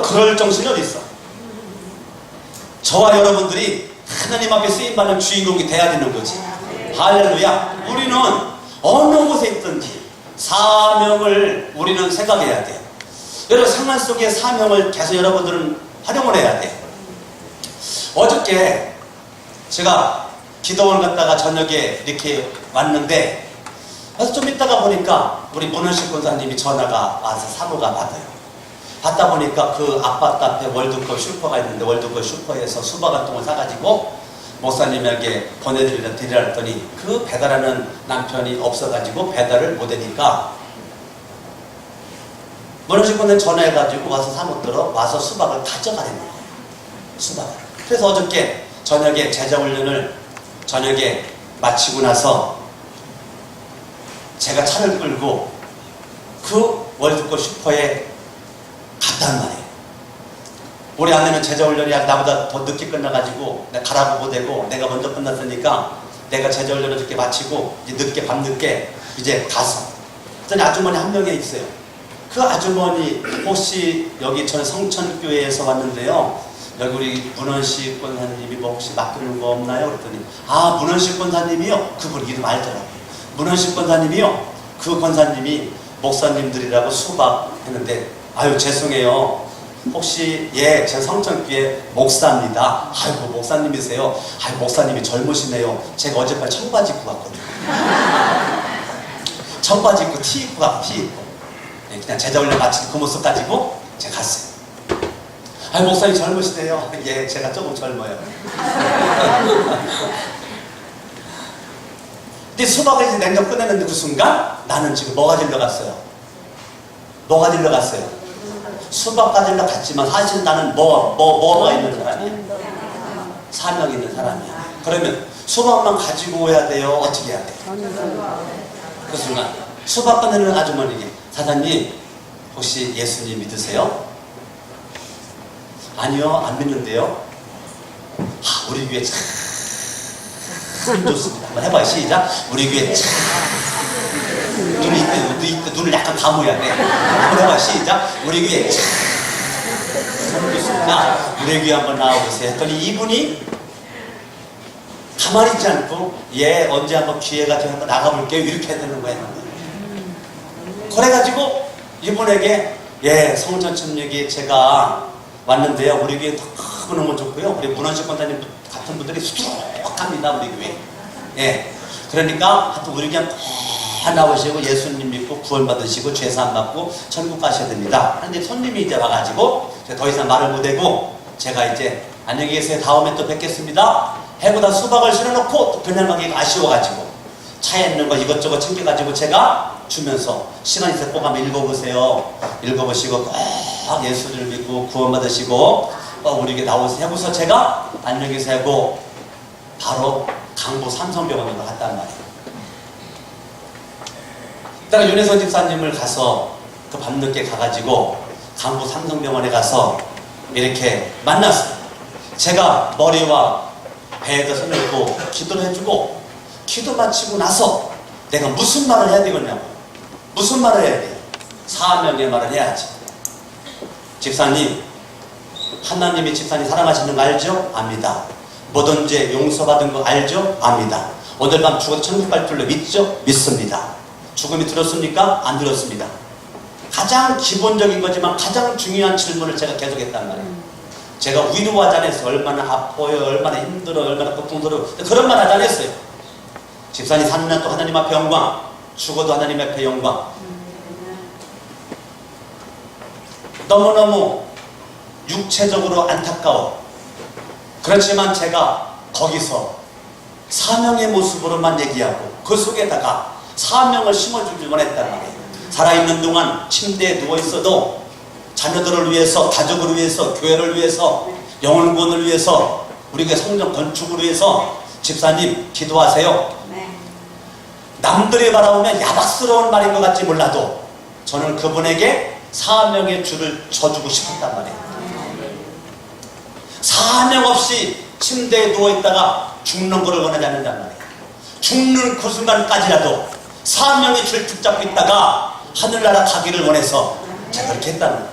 그럴 정신이 어디 있어? 저와 여러분들이 하나님 앞에 쓰임받는 주인공이 돼야 되는 거지. 할렐루야. 우리는 어느 곳에 있든지 사명을 우리는 생각해야 돼요. 여러분 생활 속의 사명을 계속 여러분들은 활용을 해야 돼요. 어저께 제가 기도원 갔다가 저녁에 이렇게 왔는데 그래서 좀 있다가 보니까 우리 문원식 권사님이 전화가 와서 사무가 받아요. 받다 보니까 그 아파트 앞에 월드컵 슈퍼가 있는데 월드컵 슈퍼에서 수박 한 통을 사가지고 목사님에게 보내드리라 했더니 그 배달하는 남편이 없어가지고 배달을 못하니까 문원식 권사님 전화해가지고 와서 사무 들어 와서 수박을 가져가는 거예요. 수박을. 그래서 어저께 저녁에 제자훈련을 저녁에 마치고 나서 제가 차를 끌고 그 월드컵 슈퍼에 갔단 말이에요. 우리 아내는 제자훈련이 나보다 더 늦게 끝나가지고 내가 가라고 보대고 내가 먼저 끝났으니까 내가 제자훈련을 늦게 마치고 이제 늦게 밤늦게 이제 가서 그랬더니 아주머니 한 명이 있어요. 그 아주머니 혹시 여기 전 성천교회에서 왔는데요. 여기 우리 문원식 권사님이 뭐 혹시 맡기는 거 없나요? 그랬더니 아 문원식 권사님이요? 그분 이름 알더라고요. 문원식 권사님이요? 그 권사님이 목사님들이라고 수박 했는데 아유 죄송해요. 혹시 예 제가 성천교회 목사입니다. 아이고 목사님이세요? 아유 목사님이 젊으시네요. 제가 어젯밤에 청바지 입고 갔거든요. 청바지 입고 티 입고 갔고 티 입고 그냥 제자훈련 마치고 그 모습 가지고 제가 갔어요. 아이 목사님 젊으시대요. 예, 제가 조금 젊어요. 근데 수박을 이제 냉장 꺼내는데 그 순간 나는 지금 뭐가 들려갔어요? 뭐가 들려갔어요? 수박 가지러 갔지만 사실 나는 뭐가 있는 사람이야? 사명 있는 사람이야. 그러면 수박만 가지고 오야 돼요? 어떻게 해야 돼요? 그 순간 수박 꺼내는 아주머니에게 사장님 혹시 예수님 믿으세요? 아니요, 안 믿는데요. 아, 우리 교회 참 좋습니다. 한번 해봐요. 시작. 우리 교회 참 눈을 약간 감아야 돼. 한번 해봐요. 시작. 우리 교회 참 좋습니다. 우리 교회 한번 나와보세요. 했더니 이분이 가만히 있지 않고 예, 언제 한번 기회가 되면 한번 나가볼게요. 이렇게 해야 되는 거예요. 그래가지고 이분에게 예, 성전천육이 제가 왔는데요. 우리 교회 너무너무 좋고요. 우리 문원식 권사님 같은 분들이 수두룩합니다. 우리 교회. 예. 그러니까 하여튼 우리 교회 꼭 나오시고 예수님 믿고 구원 받으시고 죄사함 받고 천국 가셔야 됩니다. 그런데 손님이 이제 와가지고 제가 더 이상 말을 못하고 제가 이제 안녕히 계세요. 다음에 또 뵙겠습니다. 해보다 수박을 실어놓고 또 그날만 아쉬워가지고 차에 있는 거 이것저것 챙겨가지고 제가 주면서 시간 있을 때 꼭 한번 읽어보세요. 읽어보시고 꼭 예수를 믿고 구원받으시고 우리에게 나오세요. 하고서 제가 안녕히 계세요 하고 바로 강북 삼성병원으로 갔단 말이에요. 이따가 윤혜선 집사님을 가서 그 밤늦게 가가지고 강북 삼성병원에 가서 이렇게 만났어요. 제가 머리와 배에다 손을 얹고 기도를 해주고 기도 마치고 나서 내가 무슨 말을 해야 되겠냐고. 무슨 말을 해야 돼요? 사명의 말을 해야지. 집사님, 하나님이 집사님 사랑하시는 거 알죠? 압니다. 모든 죄 용서받은 거 알죠? 압니다. 오늘 밤 죽어서 천국 갈 줄로 믿죠? 믿습니다. 죽음이 들었습니까? 안 들었습니다. 가장 기본적인 거지만 가장 중요한 질문을 제가 계속했단 말이에요. 제가 위로하지 않았어요. 얼마나 아파요, 얼마나 힘들어, 얼마나 고통스러워. 그런 말 하지 않았어요. 집사님 사는 날 또 하나님 앞에 영광, 죽어도 하나님 앞에 영광. 너무너무 육체적으로 안타까워. 그렇지만 제가 거기서 사명의 모습으로만 얘기하고 그 속에다가 사명을 심어주길 원했단 말이에요. 살아있는 동안 침대에 누워있어도 자녀들을 위해서, 가족을 위해서, 교회를 위해서, 영혼구원을 위해서, 우리가 성전 건축을 위해서 집사님 기도하세요. 남들이 바라보면 야박스러운 말인 것 같지 몰라도 저는 그분에게 사명의 줄을 져주고 싶었단 말이에요. 사명 없이 침대에 누워있다가 죽는 것을 원하지 않는단 말이에요. 죽는 그 순간까지라도 사명의 줄 붙잡고 있다가 하늘나라 가기를 원해서 제가 그렇게 했다는 거예요.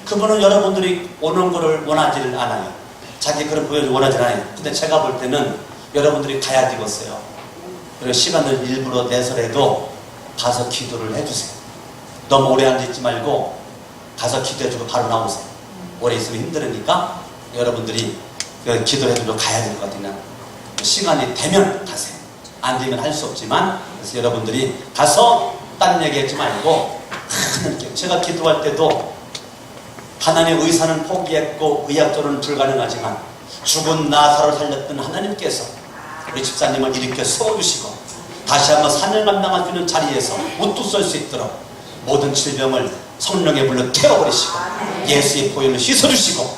그분은 여러분들이 오는 것을 원하지를 않아요. 자기 그런 보여주기 원하지 않아요. 근데 제가 볼 때는 여러분들이 가야 되겠어요. 그리고 시간을 일부러 내서라도 가서 기도를 해주세요. 너무 오래 앉아있지 말고 가서 기도해주고 바로 나오세요. 오래 있으면 힘들으니까 여러분들이 기도를 해주러 가야 될 것 같아요. 그냥 시간이 되면 가세요. 안 되면 할 수 없지만, 그래서 여러분들이 가서 딴 얘기하지 말고 하나님께, 제가 기도할 때도 하나님의 의사는 포기했고 의학적으로는 불가능하지만 죽은 나사로를 살렸던 하나님께서 우리 집사님을 일으켜 세워주시고 다시 한번 사명 감당할 수 있는 자리에서 우뚝 설 수 있도록 모든 질병을 성령의 불로 태워버리시고 예수의 보혈로 씻어주시고,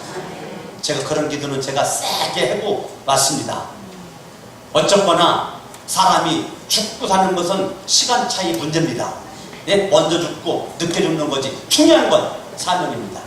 제가 그런 기도는 제가 세게 해고 왔습니다. 어쨌거나 사람이 죽고 사는 것은 시간 차이 문제입니다. 먼저 죽고 늦게 죽는 거지 중요한 건 사명입니다.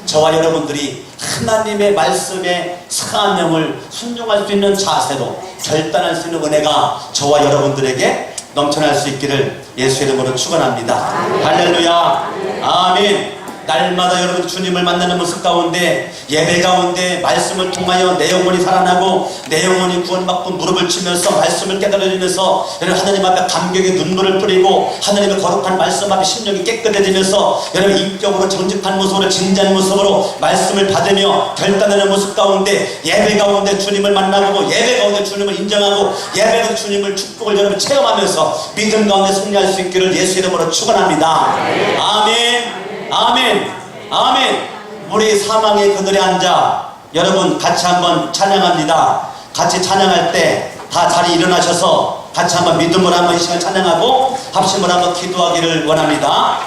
저와 여러분들이 하나님의 말씀의 사명을 순종할 수 있는 자세로 결단할 수 있는 은혜가 저와 여러분들에게 넘쳐날 수 있기를 예수의 이름으로 축원합니다. 할렐루야. 아멘. 날마다 여러분 주님을 만나는 모습 가운데, 예배 가운데 말씀을 통하여 내 영혼이 살아나고 내 영혼이 구원받고 무릎을 치면서 말씀을 깨달아지면서 여러분 하나님 앞에 감격의 눈물을 뿌리고 하나님의 거룩한 말씀 앞에 심령이 깨끗해지면서 여러분 인격으로 정직한 모습으로 진지한 모습으로 말씀을 받으며 결단하는 모습 가운데, 예배 가운데 주님을 만나고 예배 가운데 주님을 인정하고 예배 가운데 주님을 축복을 여러분 체험하면서 믿음 가운데 승리할 수 있기를 예수 이름으로 축원합니다. 아멘. 아멘. 아멘. 우리 사망의 그늘에 앉아 여러분 같이 한번 찬양합니다. 같이 찬양할 때 다 자리 일어나셔서 같이 한번 믿음으로 한번 이 시간 찬양하고 합심으로 한번 기도하기를 원합니다.